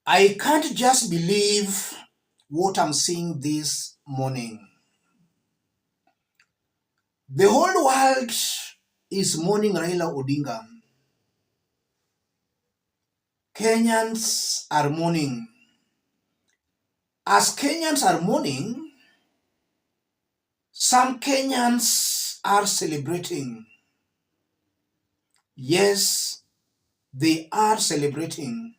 I can't just believe what I'm seeing this morning. The whole world is mourning Raila Odinga. Kenyans are mourning. As Kenyans are mourning, some Kenyans are celebrating. Yes, they are celebrating.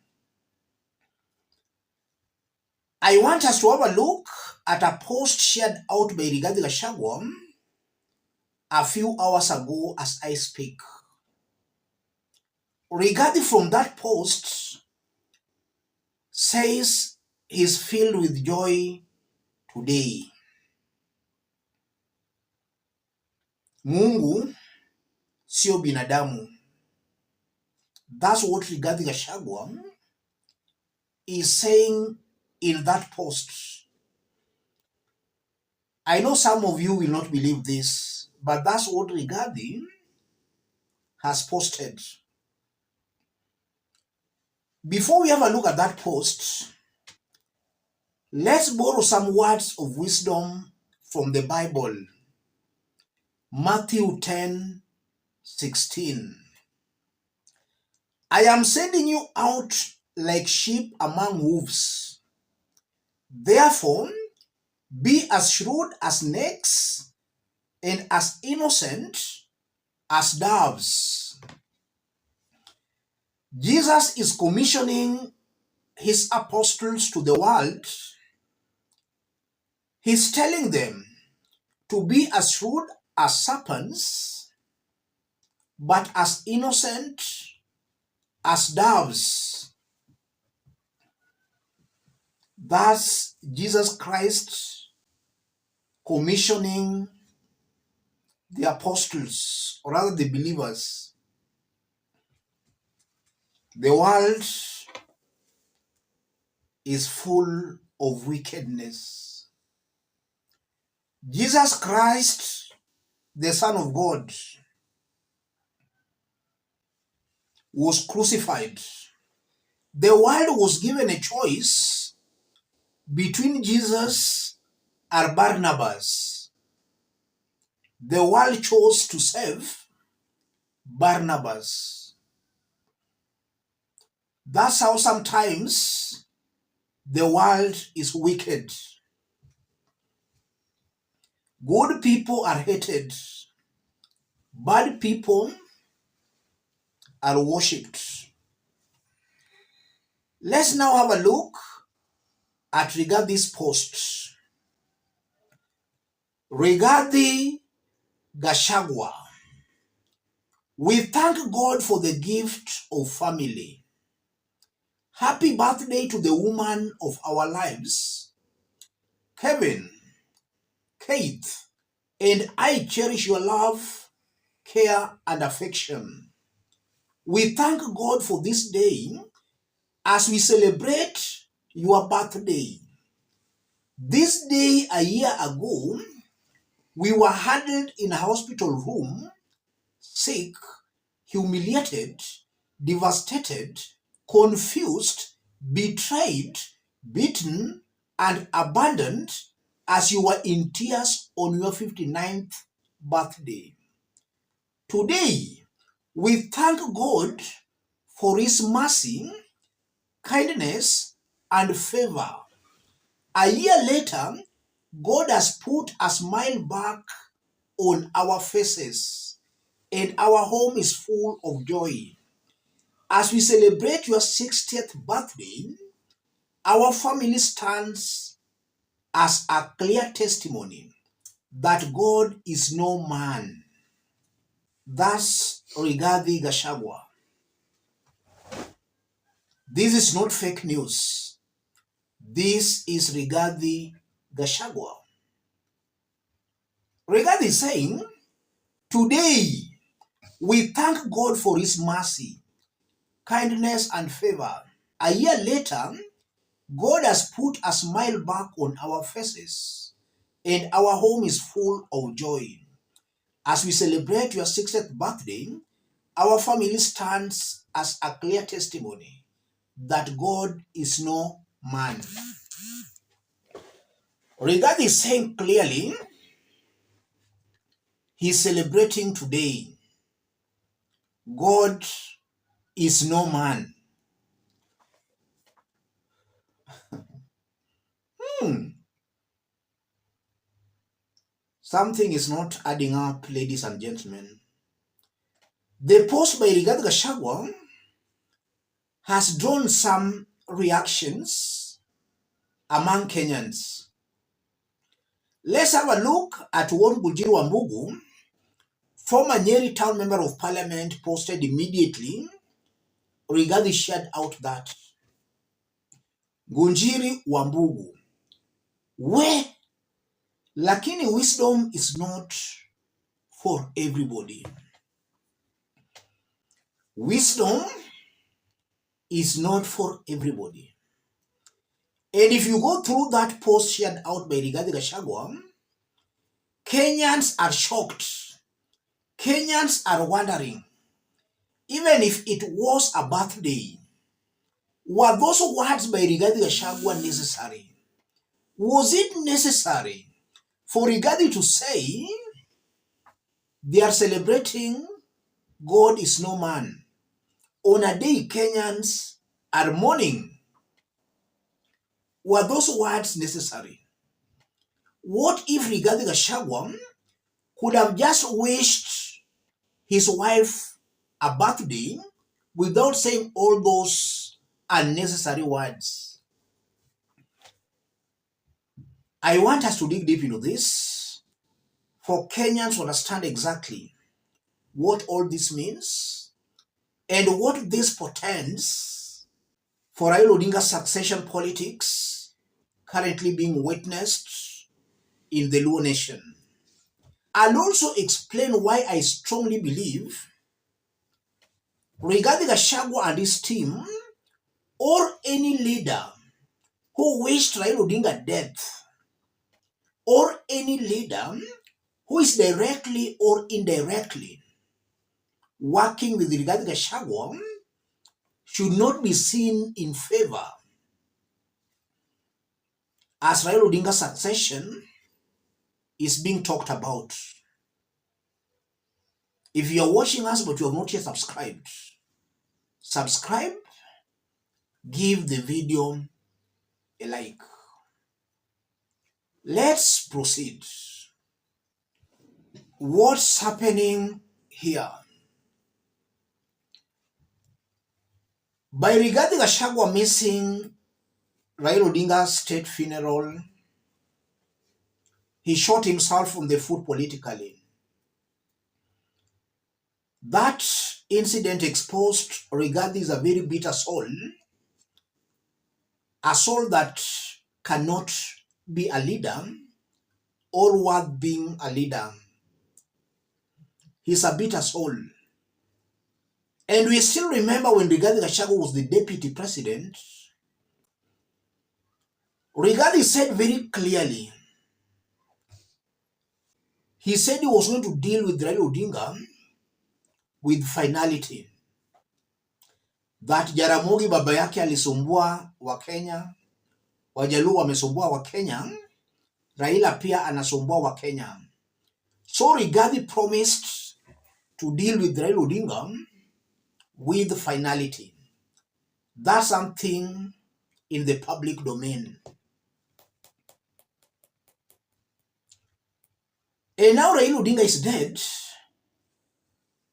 I want us to have a look at a post shared out by Rigathi a few hours ago as I speak. Rigathi from that post says he's filled with joy today. Mungu sio binadamu. That's what Rigathi is saying in that post. I know some of you will not believe this, but that's what Rigathi has posted. Before we have a look at that post, let's borrow some words of wisdom from the Bible. Matthew 10:16. I am sending you out like sheep among wolves. Therefore, be as shrewd as snakes and as innocent as doves. Jesus is commissioning his apostles to the world. He's telling them to be as shrewd as serpents, but as innocent as doves. That's Jesus Christ commissioning the apostles, or rather the believers. The world is full of wickedness. Jesus Christ, the Son of God, was crucified. The world was given a choice between Jesus and Barnabas. The world chose to save Barnabas. That's how sometimes the world is wicked. Good people are hated. Bad people are worshipped. Let's now have a look at Rigathi's post. Rigathi Gachagua. We thank God for the gift of family. Happy birthday to the woman of our lives, Kevin, Kate, and I cherish your love, care, and affection. We thank God for this day as we celebrate your birthday. This day a year ago, we were huddled in a hospital room, sick, humiliated, devastated, confused, betrayed, beaten, and abandoned as you were in tears on your 59th birthday. Today, we thank God for His mercy, kindness, and favor. A year later, God has put a smile back on our faces, and our home is full of joy. As we celebrate your 60th birthday, our family stands as a clear testimony that God is no man. Thus, Rigathi Gachagua. This is not fake news. This is Rigathi Gachagua. Rigathi is saying, today we thank God for His mercy, kindness, and favor. A year later, God has put a smile back on our faces, and our home is full of joy. As we celebrate your 60th birthday, our family stands as a clear testimony that God is no man. Rigathi is saying clearly he's celebrating today. God is no man. Something is not adding up, ladies and gentlemen. The post by Rigathi Gachagua has drawn some reactions among Kenyans. Let's have a look at what Guljiru Wambugu, former Nyeri town member of parliament, posted immediately. Rigathi shared out that Gunjiri Wambugu, where lakini wisdom is not for everybody. Wisdom is not for everybody. And if you go through that post shared out by Rigathi Gachagua, Kenyans are shocked. Kenyans are wondering, even if it was a birthday, were those words by Rigathi Gachagua necessary? Was it necessary for Rigathi to say they are celebrating God is no man on a day Kenyans are mourning? Were those words necessary? What if Rigathi Gachagua could have just wished his wife a birthday without saying all those unnecessary words? I want us to dig deep into this for Kenyans to understand exactly what all this means and what this portends for Raila Odinga's succession politics currently being witnessed in the Luo nation. I'll also explain why I strongly believe Rigathi Gachagua and his team, or any leader who wished Raila Odinga death, or any leader who is directly or indirectly working with Rigathi Gachagua, should not be seen in favor as Raila Odinga's succession is being talked about. If you are watching us but you have not yet subscribed, subscribe, give the video a like. Let's proceed. What's happening here? By Rigathi Gachagua missing Raila Odinga's state funeral, he shot himself on the foot politically. That incident exposed Rigathi is a very bitter soul, a soul that cannot be a leader or worth being a leader. He's a bitter soul. And we still remember when Rigathi Gachagua was the deputy president, Rigathi said very clearly, he said he was going to deal with Raila Odinga with finality. That Jaramogi baba yake alisumbua wa Kenya, Wajaluo wamesumbua wa Kenya, Raila pia anasumbua wa Kenya. So Rigathi promised to deal with Raila Odinga with finality. That's something in the public domain. And now Raila Odinga is dead.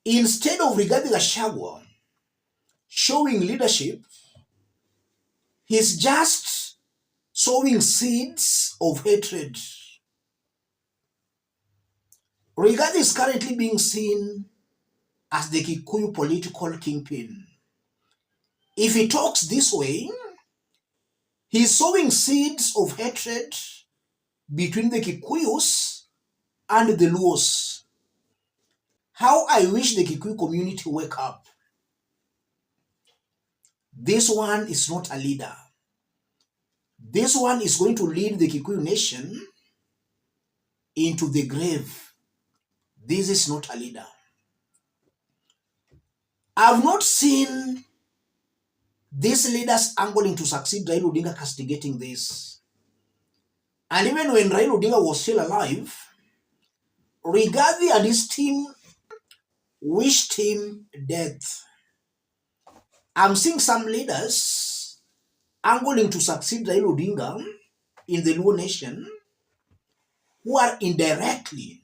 Instead of Rigathi Gachagua showing leadership, he's just sowing seeds of hatred. Rigathi is currently being seen as the Kikuyu political kingpin. If he talks this way, he's sowing seeds of hatred between the Kikuyus and the Luos. How I wish the Kikuyu community wake up. This one is not a leader. This one is going to lead the Kikuyu nation into the grave. This is not a leader. I've not seen These leaders angling to succeed Raila Odinga castigating this. And even when Raila Odinga was still alive, Rigathi and his team wished him death. I'm seeing some leaders angling to succeed Raila Odinga in the Luo nation who are indirectly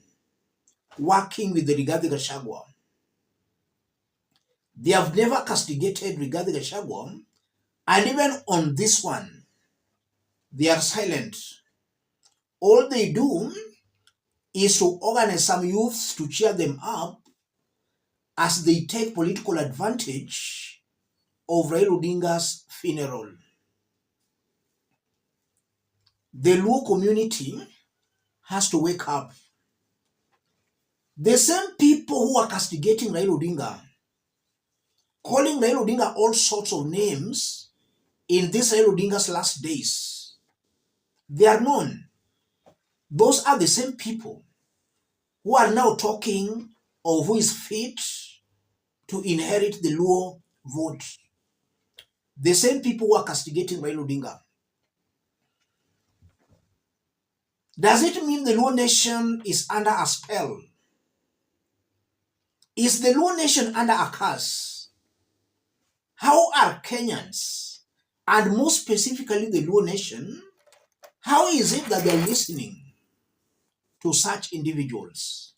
working with the Rigathi Gachagua. They have never castigated Rigathi Gachagua, and even on this one, they are silent. All they do is to organize some youths to cheer them up as they take political advantage of Raila Odinga's funeral. The Luo community has to wake up. The same people who are castigating Raila Odinga, calling Raila Odinga all sorts of names in this Raila Odinga's last days, they are known. Those are the same people who are now talking of who is fit to inherit the Luo vote. The same people who are castigating Raila Odinga. Does it mean the Luo nation is under a spell? Is the Luo nation under a curse? How are Kenyans, and more specifically the Luo nation, how is it that they're listening to such individuals?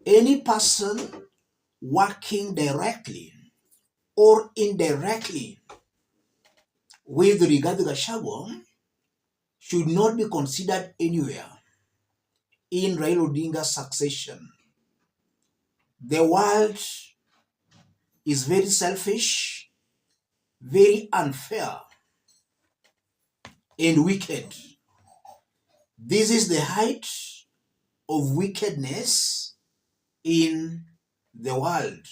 Any person working directly or indirectly with Rigathi Gachagua should not be considered anywhere in Raila Odinga's succession. The world is very selfish, very unfair, and wicked. This is the height of wickedness in the world.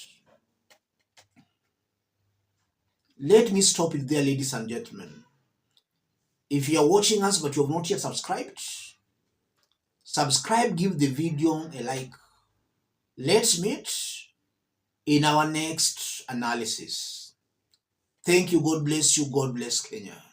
Let me stop it there, ladies and gentlemen. If you are watching us but you have not yet subscribed, subscribe, give the video a like. Let's meet in our next analysis. Thank you. God bless you. God bless Kenya.